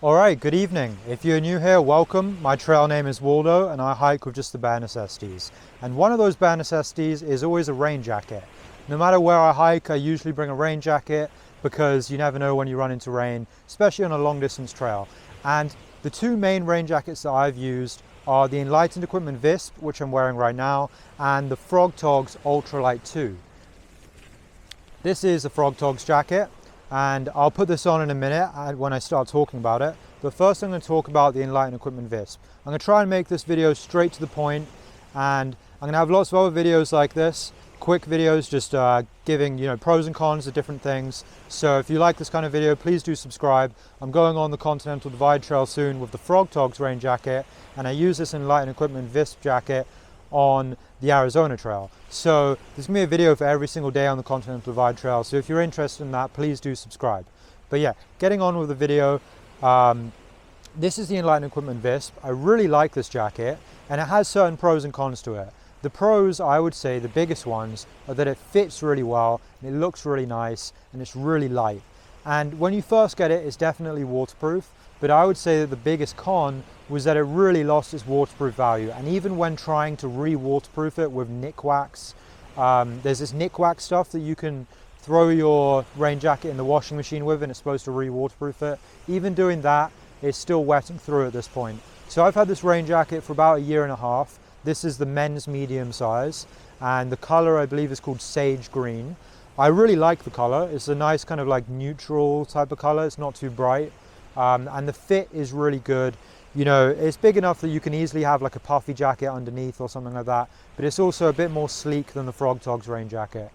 Alright, good evening. If you're new here, welcome. My trail name is Waldo and I hike with just the bare necessities. And one of those bare necessities is always a rain jacket. No matter where I hike, I usually bring a rain jacket because you never know when you run into rain, especially on a long distance trail. And the two main rain jackets that I've used are the Enlightened Equipment Visp, which I'm wearing right now, and the Frogtogs Ultralite 2. This is a Frogtogs jacket, and I'll put this on in a minute when I start talking about it. But first I'm going to talk about the Enlightened Equipment Visp. I'm going to try and make this video straight to the point, and I'm going to have lots of other videos like this, quick videos just giving pros and cons of different things. So if you like this kind of video, please do subscribe. I'm going on the Continental Divide Trail soon with the Frogtogs rain jacket, and I use this Enlightened Equipment Visp jacket on the Arizona Trail. So there's going to be a video for every single day on the Continental Divide Trail, so if you're interested in that, please do subscribe. But yeah, getting on with the video, this is the Enlightened Equipment Visp. I really like this jacket, and it has certain pros and cons to it. The pros, I would say, the biggest ones, are that it fits really well, and it looks really nice, and it's really light. And when you first get it, it's definitely waterproof, but I would say that the biggest con was that it really lost its waterproof value. And even when trying to re-waterproof it with Nick Wax, there's this Nick Wax stuff that you can throw your rain jacket in the washing machine with, and it's supposed to re-waterproof it. Even doing that, it's still wetting through at this point. So I've had this rain jacket for about a year and a half. This is the men's medium size, and the color I believe is called Sage Green. I really like the color. It's a nice kind of like neutral type of color. It's not too bright. And the fit is really good. You know, it's big enough that you can easily have like a puffy jacket underneath or something like that, but it's also a bit more sleek than the Frogtogs rain jacket.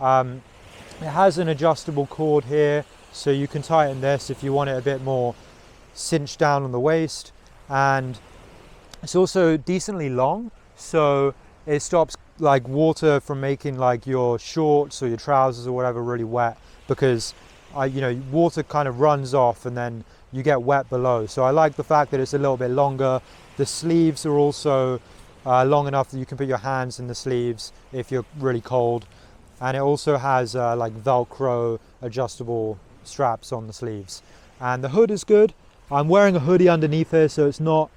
It has an adjustable cord here, so you can tighten this if you want it a bit more cinched down on the waist, and it's also decently long, so it stops like water from making like your shorts or your trousers or whatever really wet, because water kind of runs off and then you get wet below. So I like the fact that it's a little bit longer. The sleeves are also long enough that you can put your hands in the sleeves if you're really cold, and it also has like Velcro adjustable straps on the sleeves. And the hood is good. I'm wearing a hoodie underneath here, so it's not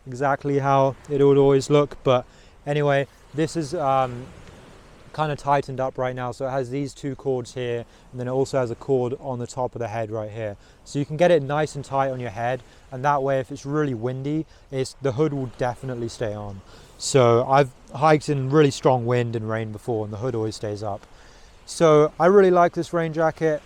exactly how it would always look, but anyway, this is kind of tightened up right now, so it has these two cords here, and then it also has a cord on the top of the head right here, so you can get it nice and tight on your head, and that way if it's really windy, the hood will definitely stay on. So I've hiked in really strong wind and rain before, and the hood always stays up. So I really like this rain jacket,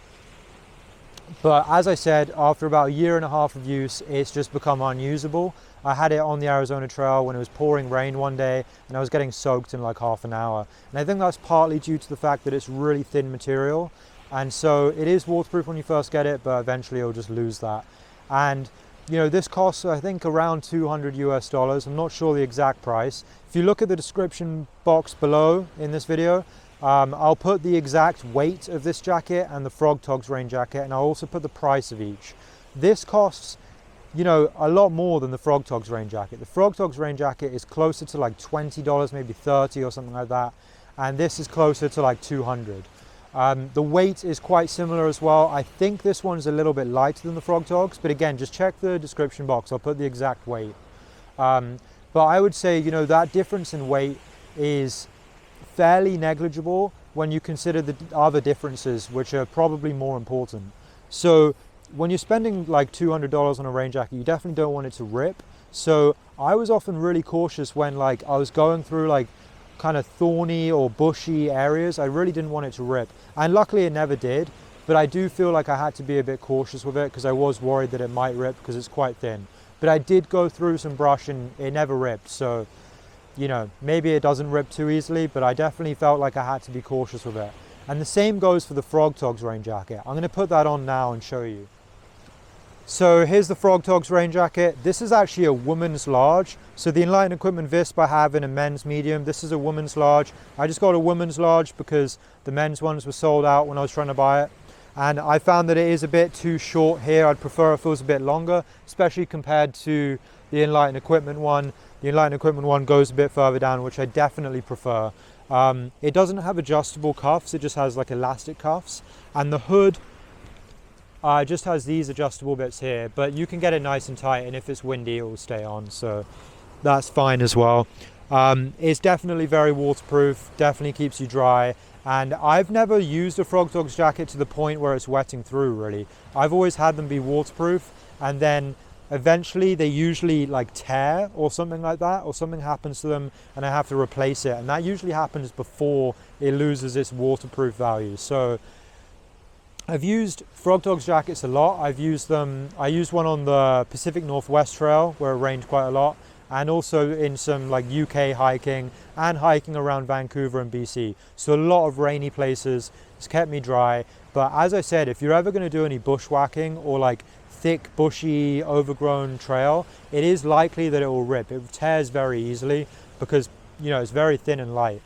but as I said, after about a year and a half of use, it's just become unusable. I had it on the Arizona Trail when it was pouring rain one day, and I was getting soaked in like half an hour. And I think that's partly due to the fact that it's really thin material, and so it is waterproof when you first get it, but eventually it'll just lose that. And this costs I think around $200 US. I'm not sure the exact price. If you look at the description box below in this video, I'll put the exact weight of this jacket and the Frogtogs rain jacket, and I'll also put the price of each. This costs a lot more than the Frogtogs rain jacket. The Frogtogs rain jacket is closer to like $20, maybe $30 or something like that, and this is closer to like $200. The weight is quite similar as well. I think this one's a little bit lighter than the Frogtogs, but again, just check the description box. I'll put the exact weight. But I would say that difference in weight is fairly negligible when you consider the other differences, which are probably more important. So when you're spending like $200 on a rain jacket, you definitely don't want it to rip. So I was often really cautious when like I was going through like kind of thorny or bushy areas. I really didn't want it to rip, and luckily it never did, but I do feel like I had to be a bit cautious with it because I was worried that it might rip because it's quite thin. But I did go through some brush and it never ripped, so maybe it doesn't rip too easily, but I definitely felt like I had to be cautious with it. And the same goes for the Frogtogs rain jacket. I'm going to put that on now and show you. So here's the Frogtogs rain jacket. This is actually a woman's large. So the Enlightened Equipment Visp I have in a men's medium. This is a woman's large. I just got a woman's large because the men's ones were sold out when I was trying to buy it. And I found that it is a bit too short here. I'd prefer if it was a bit longer, especially compared to the Enlightened Equipment one. The Enlightened Equipment one goes a bit further down, which I definitely prefer. It doesn't have adjustable cuffs, it just has like elastic cuffs. And the hood It just has these adjustable bits here, but you can get it nice and tight, and if it's windy it will stay on, so that's fine as well. It's definitely very waterproof, definitely keeps you dry, and I've never used a Frogtogs jacket to the point where it's wetting through really. I've always had them be waterproof, and then eventually they usually like tear or something like that, or something happens to them and I have to replace it, and that usually happens before it loses its waterproof value. So I've used Frogtogs jackets a lot. I used one on the Pacific Northwest Trail where it rained quite a lot, and also in some like UK hiking and hiking around Vancouver and BC. So a lot of rainy places. It's kept me dry. But as I said, if you're ever going to do any bushwhacking or like thick, bushy, overgrown trail, it is likely that it will rip. It tears very easily because, you know, it's very thin and light.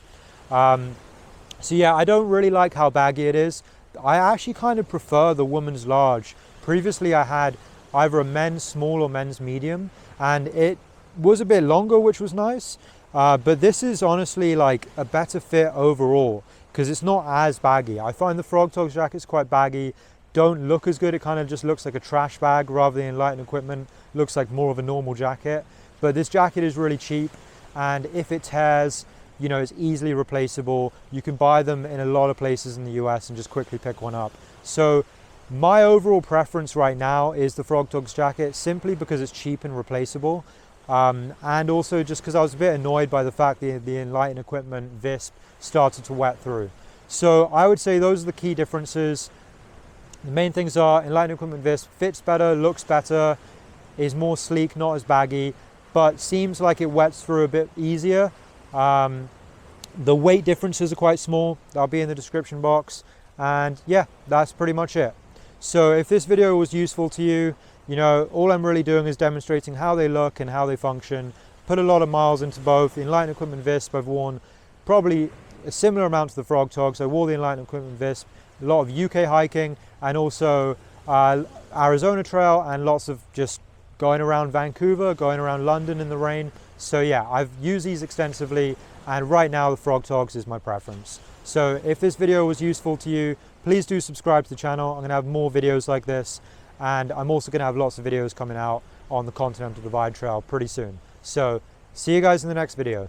So yeah, I don't really like how baggy it is. I actually kind of prefer the woman's large. Previously I had either a men's small or men's medium, and it was a bit longer, which was nice, but this is honestly like a better fit overall because it's not as baggy. I find the Frogtogs jackets quite baggy, don't look as good. It kind of just looks like a trash bag rather than Enlightened equipment, looks like more of a normal jacket. But this jacket is really cheap, and if it tears, you know, it's easily replaceable. You can buy them in a lot of places in the US and just quickly pick one up. So my overall preference right now is the Frogtogs jacket, simply because it's cheap and replaceable. And also just because I was a bit annoyed by the fact that the Enlightened equipment Visp started to wet through. So I would say those are the key differences. The main things are Enlightened equipment Visp fits better, looks better, is more sleek, not as baggy, but seems like it wets through a bit easier. The weight differences are quite small. That'll be in the description box. And yeah, that's pretty much it. So if this video was useful to you, you know, all I'm really doing is demonstrating how they look and how they function. Put a lot of miles into both. The Enlightened equipment Visp I've worn probably a similar amount to the Frogtogs. I wore the Enlightened equipment Visp a lot of UK hiking, and also Arizona Trail, and lots of just going around Vancouver, going around London in the rain. So yeah, I've used these extensively, and right now the Frogtogs is my preference. So if this video was useful to you, please do subscribe to the channel. I'm going to have more videos like this, and I'm also going to have lots of videos coming out on the Continental Divide Trail pretty soon. So see you guys in the next video.